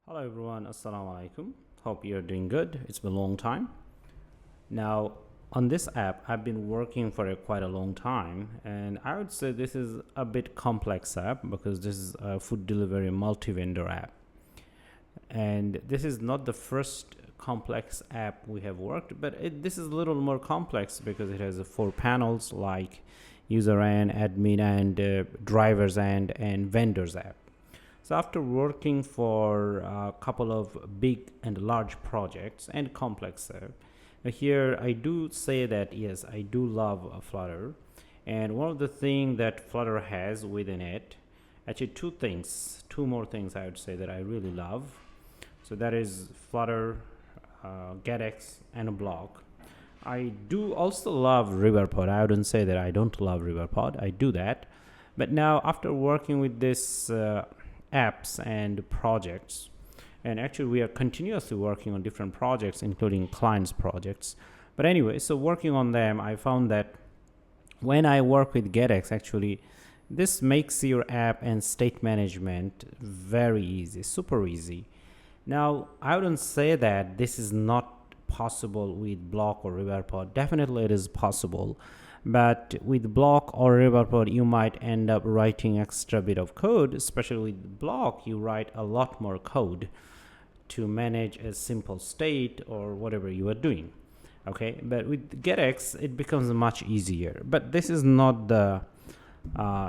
Hello everyone, Assalamu alaikum. Hope you're doing good. It's been a long time. Now, on this app, I've been working for quite a long time, and I would say this is a bit complex app because this is a food delivery multi-vendor app. And this is not the first complex app we have worked, but this is a little more complex because it has 4 panels like user end, admin and drivers end, and vendors app. So after working for a couple of big and large projects and complex here I do say that yes, I do love Flutter, and one of the things that Flutter has within it, actually two more things I would say that I really love. So that is Flutter GetX and a blog. I do also love Riverpod. I wouldn't say that I don't love Riverpod. I do that, but now after working with this apps and projects, and actually we are continuously working on different projects including clients projects, but anyway, so working on them, I found that when I work with GetX, actually this makes your app and state management very easy, super easy. Now I wouldn't say that this is not possible with Block or Riverpod. Definitely it is possible, but with Block or Riverpod you might end up writing extra bit of code. Especially with Block, you write a lot more code to manage a simple state or whatever you are doing. Okay, but with GetX it becomes much easier, but this is not the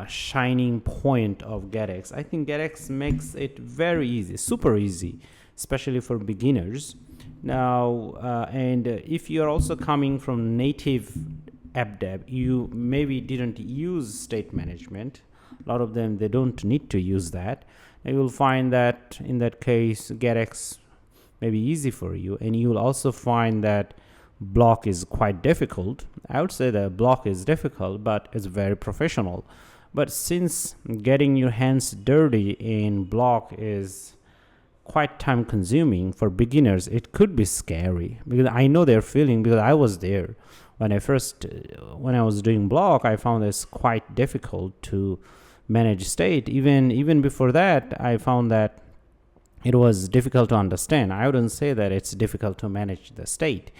shining point of GetX. I think GetX makes it very easy, super easy, especially for beginners. Now and if you're also coming from native app dev, you maybe didn't use state management. A lot of them, they don't need to use that, and you'll find that in that case GetX may be easy for you. And you'll also find that Block is quite difficult. I would say that Block is difficult, but it's very professional. But since getting your hands dirty in Block is quite time consuming for beginners, it could be scary, because I know their feeling, because I was there when I was doing Block. I found this quite difficult to manage state. Even before that, I found that it was difficult to understand. I wouldn't say that it's difficult to manage the state,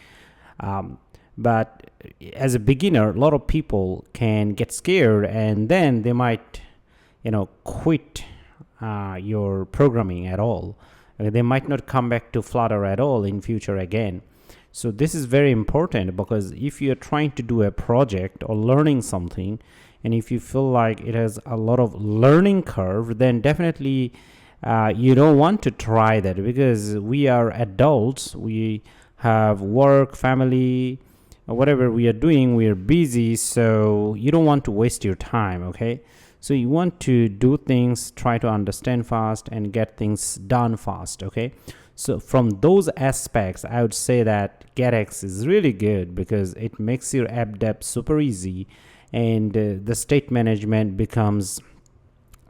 but as a beginner, a lot of people can get scared, and then they might quit your programming at all. They might not come back to Flutter at all in future again. So this is very important, because if you're trying to do a project or learning something, and if you feel like it has a lot of learning curve, then definitely you don't want to try that, because we are adults, we have work, family, whatever we are doing, we are busy, so you don't want to waste your time. Okay, so you want to do things, try to understand fast and get things done fast. Okay, so from those aspects, I would say that GetX is really good, because it makes your app dev super easy, and the state management becomes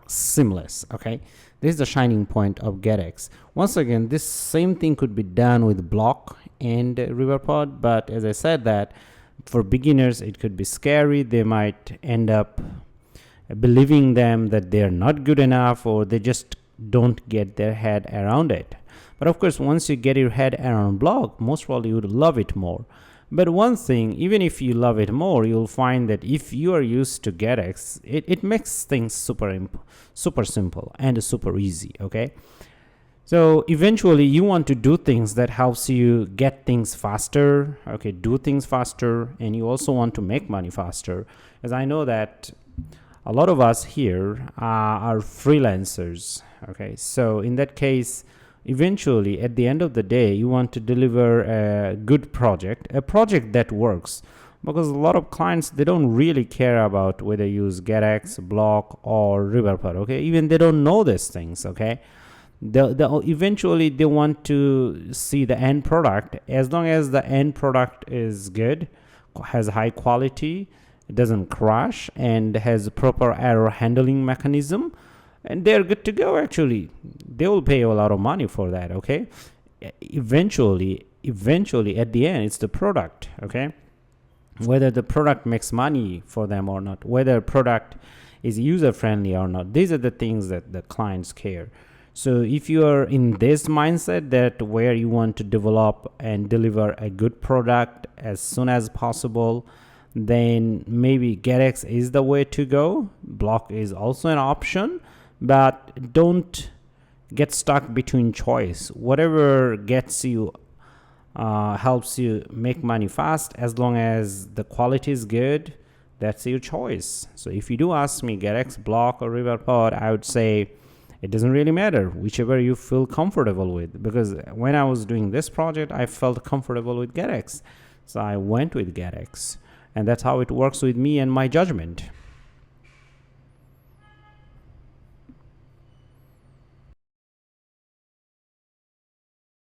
seamless. Okay, this is the shining point of GetX. Once again, this same thing could be done with Block and Riverpod, but as I said, that for beginners it could be scary. They might end up believing them that they're not good enough, or they just don't get their head around it. But of course, once you get your head around Block, most probably you would love it more. But one thing, even if you love it more, you'll find that if you are used to GetX, it makes things super simple and super easy. Okay, so eventually you want to do things that helps you get things faster. Okay, do things faster, and you also want to make money faster, as I know that a lot of us here are freelancers. Okay, so in that case, eventually at the end of the day, you want to deliver a good project, a project that works, because a lot of clients, they don't really care about whether you use GetX, Block or Riverpod. Okay, even they don't know these things. Okay, eventually they want to see the end product. As long as the end product is good, has high quality, it doesn't crash, and has a proper error handling mechanism, and they're good to go. Actually, they will pay a lot of money for that. Okay, eventually at the end, it's the product. Okay, whether the product makes money for them or not, whether product is user friendly or not, these are the things that the clients care. So if you are in this mindset that where you want to develop and deliver a good product as soon as possible, then maybe GetX is the way to go. Block is also an option, but don't get stuck between choice. Whatever gets you helps you make money fast, as long as the quality is good, that's your choice. So if you do ask me GetX, Block, or RiverPod, I would say it doesn't really matter, whichever you feel comfortable with, because when I was doing this project, I felt comfortable with GetX, so I went with GetX, and that's how it works with me and my judgment.